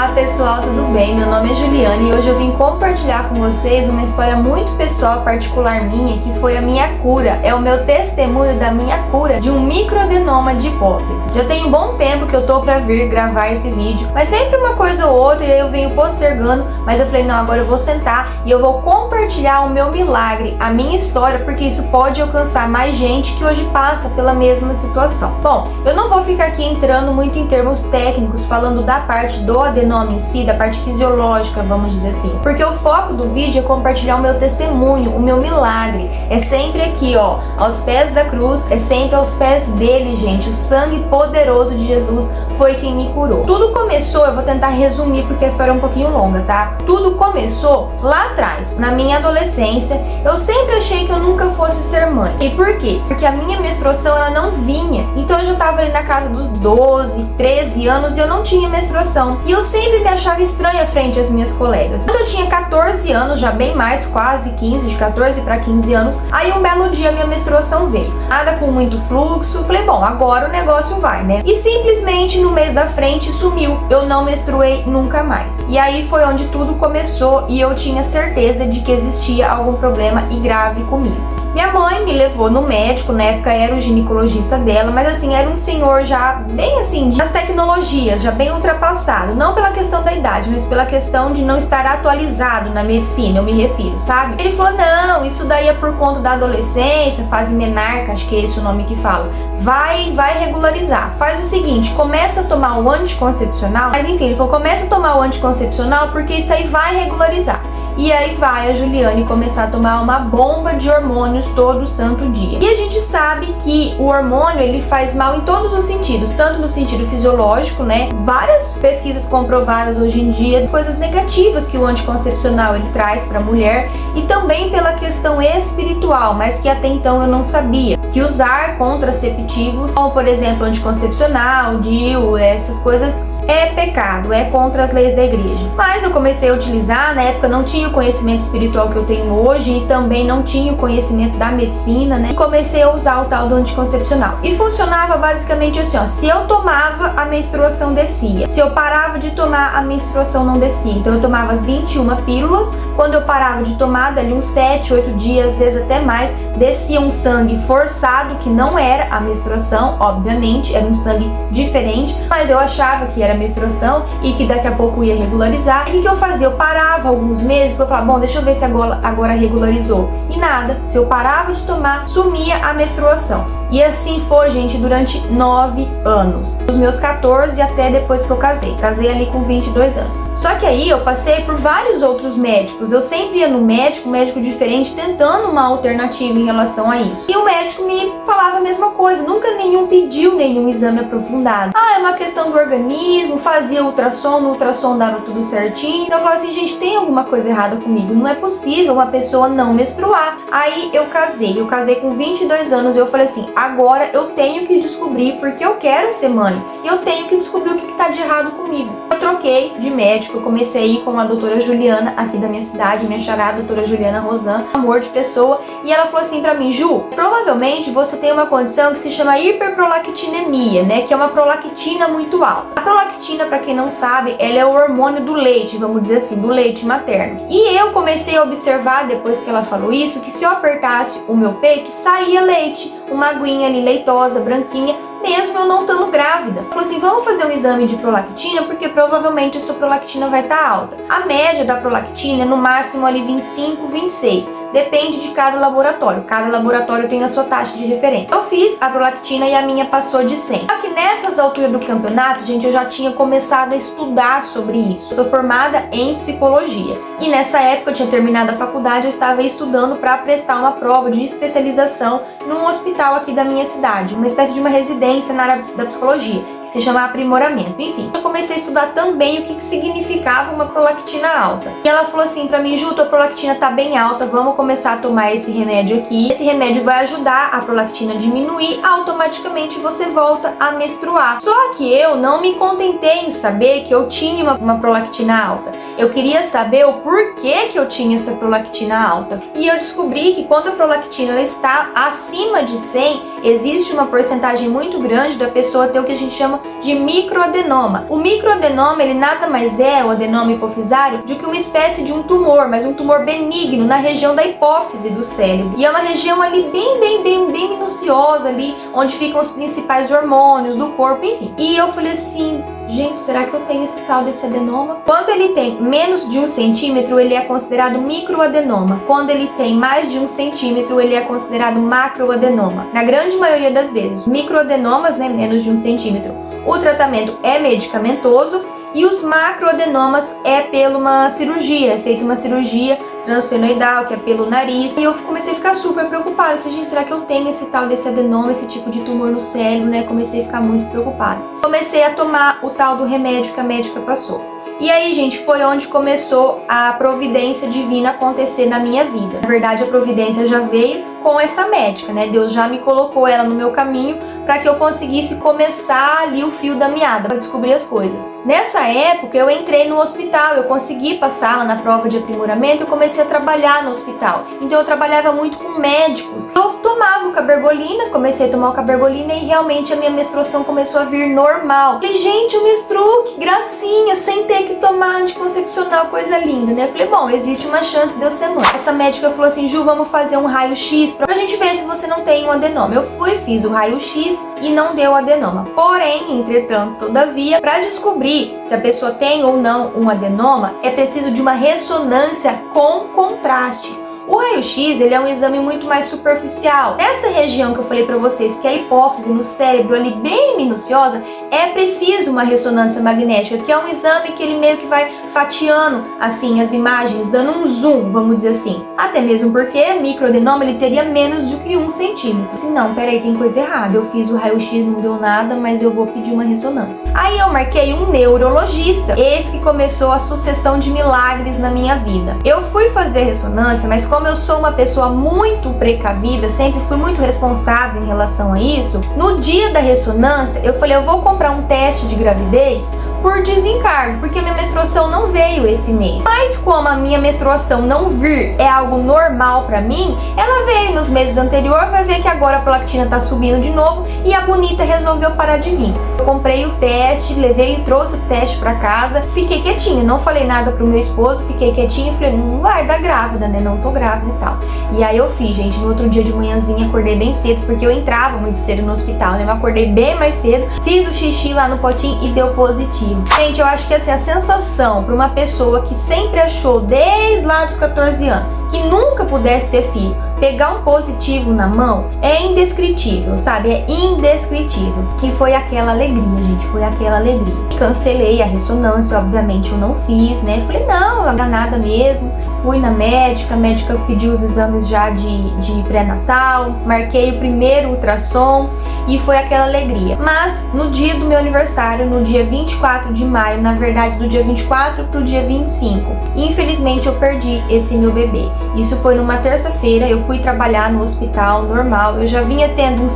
Olá pessoal, tudo bem? Meu nome é Juliana e hoje eu vim compartilhar com vocês uma história muito pessoal, particular minha, que foi a minha cura. É o meu testemunho da minha cura de um microadenoma de hipófise. Já tem um bom tempo que eu tô pra vir gravar esse vídeo, mas sempre uma coisa ou outra e aí eu venho postergando, mas eu falei, não, agora eu vou sentar e eu vou compartilhar o meu milagre, a minha história, porque isso pode alcançar mais gente que hoje passa pela mesma situação. Bom, eu não vou ficar aqui entrando muito em termos técnicos, falando da parte do adenoma em si, da parte fisiológica, vamos dizer assim, porque o foco do vídeo é compartilhar o meu testemunho, o meu milagre. É sempre aqui, ó, aos pés da cruz, é sempre aos pés dele, gente. O sangue poderoso de Jesus foi quem me curou. Tudo começou, eu vou tentar resumir porque a história é um pouquinho longa, tá? Tudo começou lá atrás, na minha adolescência. Eu sempre achei que eu nunca fosse ser mãe. E por quê? Porque a minha menstruação, ela não vinha. Então eu já tava ali na casa dos 12, 13 anos e eu não tinha menstruação. E eu sempre me achava estranha frente às minhas colegas. Quando eu tinha 14 anos, já bem mais, quase 15, de 14 para 15 anos, aí um belo dia minha menstruação veio. Nada com muito fluxo. Falei, bom, agora o negócio vai, né? E simplesmente no mês da frente sumiu. Eu não menstruei nunca mais. E aí foi onde tudo começou e eu tinha certeza de que existia algum problema e grave comigo. Minha mãe me levou no médico, na época era o ginecologista dela, mas assim, era um senhor já bem assim, das tecnologias, já bem ultrapassado. Não pela questão da idade, mas pela questão de não estar atualizado na medicina, eu me refiro, sabe? Ele falou, não, isso daí é por conta da adolescência, fase menarca, acho que é esse o nome que fala. Vai regularizar. Faz o seguinte, começa a tomar o anticoncepcional, mas enfim, ele falou, começa a tomar o anticoncepcional porque isso aí vai regularizar. E aí vai a Juliane começar a tomar uma bomba de hormônios todo santo dia. E a gente sabe que o hormônio, ele faz mal em todos os sentidos, tanto no sentido fisiológico, né? Várias pesquisas comprovadas hoje em dia, coisas negativas que o anticoncepcional ele traz para a mulher, e também pela questão espiritual, mas que até então eu não sabia. Que usar contraceptivos, como por exemplo anticoncepcional, DIU, essas coisas, é pecado, é contra as leis da igreja. Mas eu comecei a utilizar, na época não tinha o conhecimento espiritual que eu tenho hoje e também não tinha o conhecimento da medicina, né? E comecei a usar o tal do anticoncepcional. E funcionava basicamente assim, ó, se eu tomava, a menstruação descia. Se eu parava de tomar, a menstruação não descia. Então eu tomava as 21 pílulas, quando eu parava de tomar, dali uns 7, 8 dias, às vezes até mais, descia um sangue forçado, que não era a menstruação, obviamente, era um sangue diferente, mas eu achava que era menstruação e que daqui a pouco ia regularizar. E o que eu fazia? Eu parava alguns meses para eu falar, bom, deixa eu ver se agora regularizou. E nada, se eu parava de tomar, sumia a menstruação. E assim foi, gente, durante 9 anos. Dos meus 14 até depois que eu casei. Casei ali com 22 anos. Só que aí eu passei por vários outros médicos. Eu sempre ia no médico, médico diferente, tentando uma alternativa em relação a isso. E o médico me falava a mesma coisa. Nunca nenhum pediu nenhum exame aprofundado. Ah, é uma questão do organismo, fazia ultrassom, no ultrassom dava tudo certinho. Então eu falava assim, gente, tem alguma coisa errada comigo. Não é possível uma pessoa não menstruar. Aí eu casei com 22 anos e eu falei assim, agora eu tenho que descobrir porque eu quero ser mãe. Eu tenho que descobrir o que tá de errado comigo. Eu troquei de médico, eu comecei a ir com a doutora Juliana aqui da minha cidade, minha xará, a doutora Juliana Rosan, amor de pessoa, e ela falou assim pra mim, Ju, provavelmente você tem uma condição que se chama hiperprolactinemia, né, que é uma prolactina muito alta. A prolactina, pra quem não sabe, ela é o hormônio do leite, vamos dizer assim, do leite materno. E eu comecei a observar, depois que ela falou isso, que se eu apertasse o meu peito, saía leite, uma aguinha ali leitosa, branquinha, mesmo eu não estando grávida. Falou assim, vamos fazer um exame de prolactina, porque provavelmente a sua prolactina vai estar alta. A média da prolactina é no máximo ali 25, 26. Depende de cada laboratório. Cada laboratório tem a sua taxa de referência. Eu fiz a prolactina e a minha passou de 100. Só que nessas alturas do campeonato, gente, eu já tinha começado a estudar sobre isso. Eu sou formada em psicologia. E nessa época eu tinha terminado a faculdade, eu estava estudando para prestar uma prova de especialização num hospital aqui da minha cidade. Uma espécie de uma residência na área da psicologia, que se chama aprimoramento. Enfim, eu comecei a estudar também o que significava uma prolactina alta. E ela falou assim pra mim, Ju, tua prolactina tá bem alta, vamos começar a tomar esse remédio aqui. Esse remédio vai ajudar a prolactina a diminuir, automaticamente você volta a menstruar. Só que eu não me contentei em saber que eu tinha uma prolactina alta. Eu queria saber o porquê que eu tinha essa prolactina alta. E eu descobri que quando a prolactina ela está acima de 100, existe uma porcentagem muito grande da pessoa ter o que a gente chama de microadenoma. O microadenoma, ele nada mais é, o adenoma hipofisário, do que uma espécie de um tumor, mas um tumor benigno na região da hipófise do cérebro. E é uma região ali bem minuciosa ali, onde ficam os principais hormônios do corpo, enfim. E eu falei assim, gente, será que eu tenho esse tal desse adenoma? Quando ele tem menos de 1 centímetro, ele é considerado microadenoma. Quando ele tem mais de 1 centímetro, ele é considerado macroadenoma. Na grande maioria das vezes, microadenomas, né, menos de 1 centímetro, o tratamento é medicamentoso, e os macroadenomas é pela uma cirurgia, é feita uma cirurgia transfenoidal, que é pelo nariz. E eu comecei a ficar super preocupada. Falei, gente, será que eu tenho esse tal desse adenoma, esse tipo de tumor no cérebro, né? Comecei a ficar muito preocupada. Comecei a tomar o tal do remédio que a médica passou. E aí, gente, foi onde começou a providência divina acontecer na minha vida. Na verdade, a providência já veio com essa médica, né? Deus já me colocou ela no meu caminho para que eu conseguisse começar ali o fio da meada, para descobrir as coisas. Nessa época, eu entrei no hospital, eu consegui passar lá na prova de aprimoramento, eu comecei a trabalhar no hospital. Então, eu trabalhava muito com médicos. Eu tomava o cabergolina, comecei a tomar o cabergolina e realmente a minha menstruação começou a vir normal. Falei, gente, eu menstruo, que gracinha, sem ter que tomar anticoncepcional, coisa linda, né? Eu falei, bom, existe uma chance de eu ser mãe. Essa médica falou assim, Ju, vamos fazer um raio-x pra gente ver se você não tem um adenoma. Eu fui, fiz o raio-x e não deu adenoma. Porém, entretanto, todavia, para descobrir se a pessoa tem ou não um adenoma, é preciso de uma ressonância com contraste. O raio-x, ele é um exame muito mais superficial. Nessa região que eu falei para vocês, que é a hipófise no cérebro, ali bem minuciosa, é preciso uma ressonância magnética, que é um exame que ele meio que vai fatiando, assim, as imagens, dando um zoom, vamos dizer assim. Até mesmo porque microadenoma, ele teria menos do que 1 centímetro. Assim, não, peraí, tem coisa errada. Eu fiz o raio-x, não deu nada, mas eu vou pedir uma ressonância. Aí eu marquei um neurologista, esse que começou a sucessão de milagres na minha vida. Eu fui fazer ressonância, mas como eu sou uma pessoa muito precavida, sempre fui muito responsável em relação a isso, no dia da ressonância, eu falei, eu vou comprar um teste de gravidez por desencargo, porque minha menstruação não veio esse mês. Mas como a minha menstruação não vir é algo normal pra mim, ela veio nos meses anteriores, vai ver que agora a prolactina tá subindo de novo e a bonita resolveu parar de vir. Eu comprei o teste, levei e trouxe o teste pra casa, fiquei quietinha, não falei nada pro meu esposo, fiquei quietinha e falei, não vai dar grávida, né? Não tô grávida e tal. E aí eu fiz, gente, no outro dia de manhãzinha, acordei bem cedo, porque eu entrava muito cedo no hospital, né? Eu acordei bem mais cedo, fiz o xixi lá no potinho e deu positivo. Gente, eu acho que assim, a sensação para uma pessoa que sempre achou, desde lá dos 14 anos, que nunca pudesse ter filho, pegar um positivo na mão, é indescritível, sabe? É indescritível. E foi aquela alegria, gente, foi aquela alegria. Cancelei a ressonância, obviamente eu não fiz, né? Falei, não dá nada mesmo. Fui na médica, a médica pediu os exames já de pré-natal, marquei o primeiro ultrassom e foi aquela alegria. Mas no dia do meu aniversário, no dia 24 de maio, na verdade do dia 24 pro dia 25, infelizmente eu perdi esse meu bebê. Isso foi numa terça-feira, eu fui trabalhar no hospital normal, eu já vinha tendo um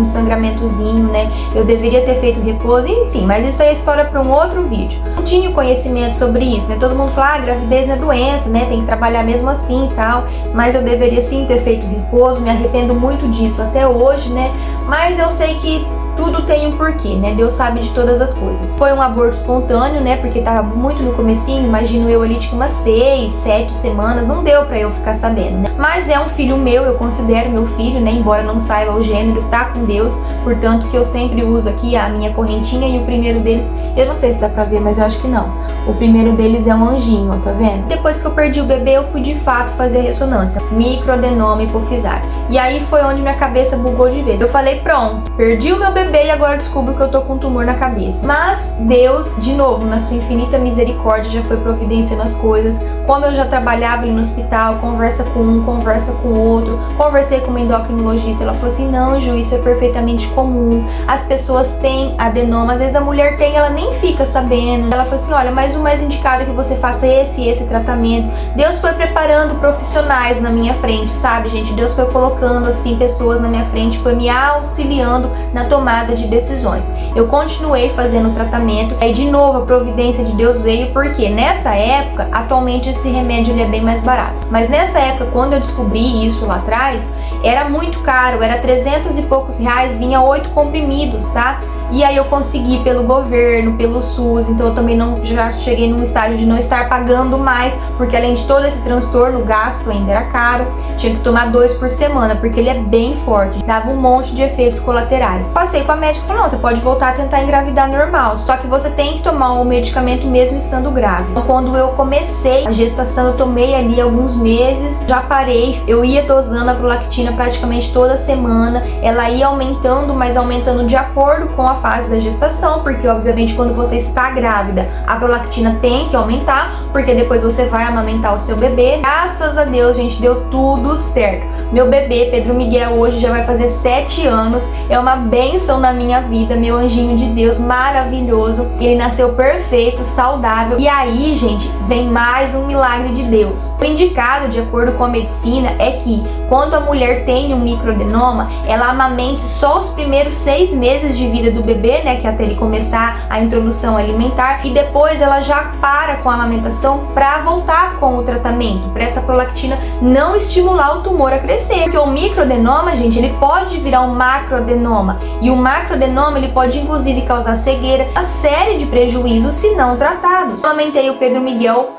sangramentozinho, né? Eu deveria ter feito repouso, enfim, mas isso aí é história para um outro vídeo. Não tinha conhecimento sobre isso, né? Todo mundo fala, gravidez não é doença, né? Tem que trabalhar mesmo assim e tal, mas eu deveria sim ter feito repouso, me arrependo muito disso até hoje, né? Mas eu sei que tudo tem um porquê, né? Deus sabe de todas as coisas. Foi um aborto espontâneo, né? Porque tava muito no comecinho, imagino eu ali de umas 6, 7 semanas, não deu pra eu ficar sabendo, né? Mas é um filho meu, eu considero meu filho, né? Embora não saiba o gênero, tá com Deus, portanto que eu sempre uso aqui a minha correntinha e o primeiro deles, eu não sei se dá pra ver, mas eu acho que não. O primeiro deles é um anjinho, ó, tá vendo? Depois que eu perdi o bebê, eu fui de fato fazer a ressonância, microadenoma hipofisário. E aí foi onde minha cabeça bugou de vez. Eu falei, pronto, perdi o meu bebê e agora descubro que eu tô com um tumor na cabeça. Mas Deus, de novo, na sua infinita misericórdia, já foi providenciando as coisas. Como eu já trabalhava ali no hospital, conversa com um, conversa com o outro, conversei com uma endocrinologista, ela falou assim, não, Ju, isso é perfeitamente comum, as pessoas têm adenoma, às vezes a mulher tem, ela nem fica sabendo. Ela falou assim, olha, mas o mais indicado é que você faça esse e esse tratamento. Deus foi preparando profissionais na minha frente, sabe, gente? Deus foi colocando, assim, pessoas na minha frente, foi me auxiliando na tomada de decisões. Eu continuei fazendo o tratamento, aí de novo a providência de Deus veio, porque nessa época, atualmente esse remédio ele é bem mais barato, mas nessa época, quando eu descobri isso lá atrás, era muito caro, era 300 e poucos reais, vinha 8 comprimidos, tá? E aí eu consegui pelo governo, pelo SUS, então eu também já cheguei num estágio de não estar pagando mais, porque além de todo esse transtorno, o gasto ainda era caro, tinha que tomar 2 por semana, porque ele é bem forte, dava um monte de efeitos colaterais. Passei com a médica e falou, não, você pode voltar a tentar engravidar normal, só que você tem que tomar o medicamento mesmo estando grávida. Então, quando eu comecei a gestação, eu tomei ali alguns meses, já parei, eu ia dosando a prolactina praticamente toda semana, ela ia aumentando, mas aumentando de acordo com a fase da gestação, porque obviamente quando você está grávida, a prolactina tem que aumentar, porque depois você vai amamentar o seu bebê. Graças a Deus, gente, deu tudo certo. Meu bebê, Pedro Miguel, hoje já vai fazer 7 anos, é uma bênção na minha vida, meu anjinho de Deus, maravilhoso. Ele nasceu perfeito, saudável. E aí, gente, vem mais um milagre de Deus. O indicado, de acordo com a medicina, é que quando a mulher tem um microadenoma, ela amamente só os primeiros 6 meses de vida do bebê, né, que é até ele começar a introdução alimentar, e depois ela já para com a amamentação para voltar com o tratamento, para essa prolactina não estimular o tumor a crescer. Porque o microadenoma, gente, ele pode virar um macroadenoma, e o macroadenoma ele pode inclusive causar cegueira, uma série de prejuízos se não tratados. Eu amamentei o Pedro Miguel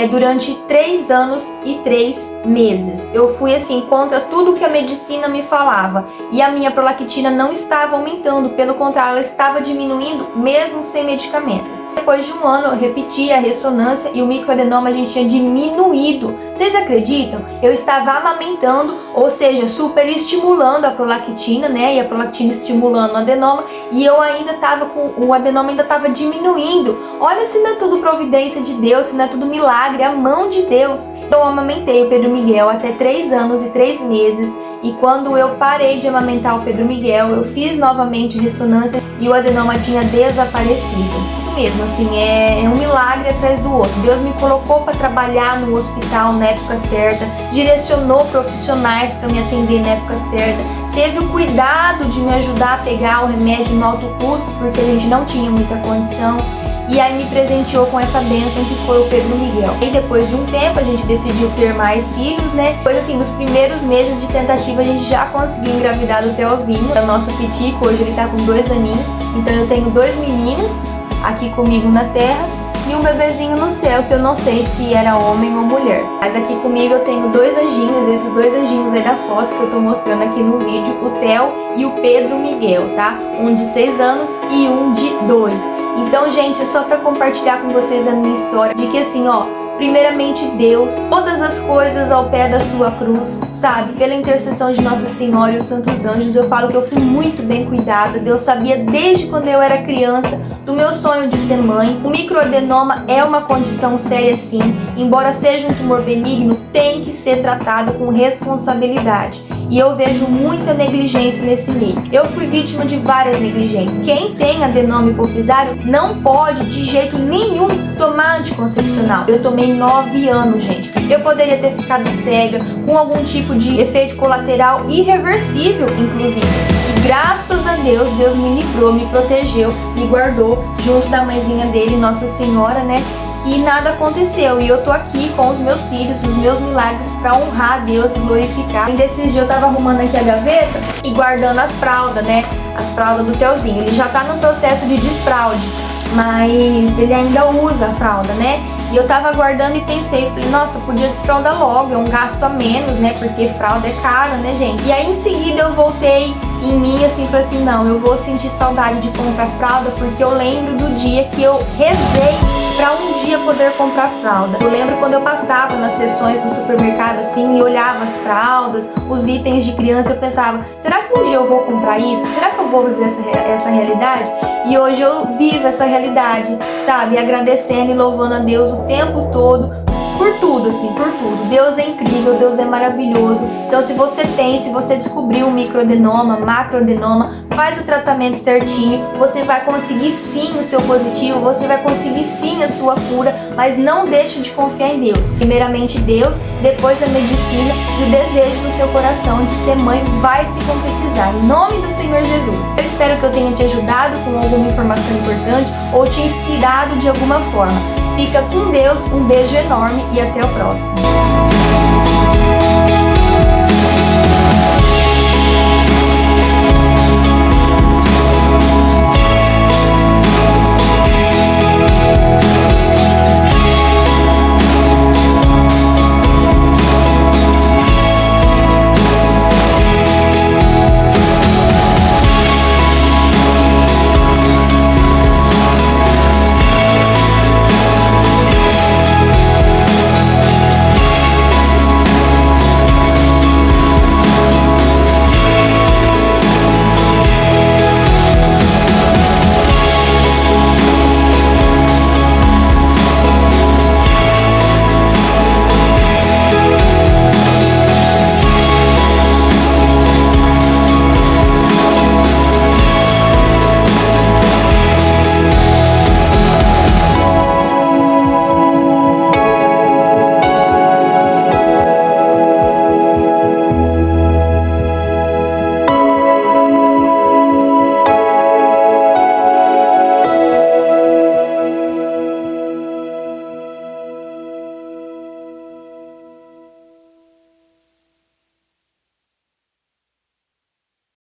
durante 3 anos e 3 meses. Eu fui assim contra tudo que a medicina me falava, e a minha prolactina não estava aumentando, pelo contrário, ela estava diminuindo mesmo sem medicamento. Depois de um ano eu repeti a ressonância e o microadenoma a gente tinha diminuído. Vocês acreditam? Eu estava amamentando, ou seja, super estimulando a prolactina, né? E a prolactina estimulando o adenoma, e eu ainda estava com o adenoma ainda estava diminuindo. Olha se não é tudo providência de Deus, se não é tudo milagre, a mão de Deus. Eu amamentei o Pedro Miguel até 3 anos e 3 meses, e quando eu parei de amamentar o Pedro Miguel, eu fiz novamente ressonância e o adenoma tinha desaparecido. Isso mesmo, assim, é um milagre atrás do outro. Deus me colocou para trabalhar no hospital na época certa, direcionou profissionais para me atender na época certa, teve o cuidado de me ajudar a pegar o remédio no alto custo, porque a gente não tinha muita condição. E aí me presenteou com essa bênção que foi o Pedro Miguel. E depois de um tempo a gente decidiu ter mais filhos, né? Depois assim, nos primeiros meses de tentativa a gente já conseguiu engravidar do Theozinho, o nosso pitico. Hoje ele tá com 2 aninhos, então eu tenho 2 meninos aqui comigo na terra e um bebezinho no céu, que eu não sei se era homem ou mulher. Mas aqui comigo eu tenho 2 anjinhos, esses 2 anjinhos aí da foto que eu tô mostrando aqui no vídeo, o Theo e o Pedro Miguel, tá? Um de 6 anos e um de 2. Então, gente, é só para compartilhar com vocês a minha história, de que assim, ó, primeiramente Deus, todas as coisas ao pé da sua cruz, sabe? Pela intercessão de Nossa Senhora e os santos anjos, eu falo que eu fui muito bem cuidada. Deus sabia desde quando eu era criança do meu sonho de ser mãe. O microadenoma é uma condição séria sim, embora seja um tumor benigno, tem que ser tratado com responsabilidade. E eu vejo muita negligência nesse meio. Eu fui vítima de várias negligências. Quem tem adenoma hipofisário não pode de jeito nenhum tomar anticoncepcional. Eu tomei 9 anos, gente. Eu poderia ter ficado cega, com algum tipo de efeito colateral irreversível, inclusive. E graças a Deus, Deus me livrou, me protegeu, me guardou junto da mãezinha dele, Nossa Senhora, né? E nada aconteceu, e eu tô aqui com os meus filhos, os meus milagres, pra honrar a Deus e glorificar. E desses dias eu tava arrumando aqui a gaveta e guardando as fraldas, né? As fraldas do Theozinho. Ele já tá no processo de desfraude, mas ele ainda usa a fralda, né? E eu tava guardando e pensei, falei, nossa, podia desfraldar logo, é um gasto a menos, né? Porque fralda é caro, né, gente? E aí em seguida eu voltei em mim, assim, falei assim, não, eu vou sentir saudade de comprar fralda, porque eu lembro do dia que eu rezei pra um dia poder comprar fralda. Eu lembro quando eu passava nas sessões do supermercado, assim, e olhava as fraldas, os itens de criança, eu pensava, será que um dia eu vou comprar isso? Será que eu vou viver essa realidade? E hoje eu vivo essa realidade, sabe? Agradecendo e louvando a Deus o tempo todo por tudo, assim, por tudo. Deus é incrível, Deus é maravilhoso. Então, se você descobriu um microadenoma, macroadenoma, faz o tratamento certinho, você vai conseguir sim o seu positivo, você vai conseguir sim a sua cura, mas não deixe de confiar em Deus. Primeiramente Deus, depois a medicina, e o desejo no seu coração de ser mãe vai se concretizar. Em nome do Senhor Jesus. Eu espero que eu tenha te ajudado com alguma informação importante ou te inspirado de alguma forma. Fica com Deus, um beijo enorme e até o próximo.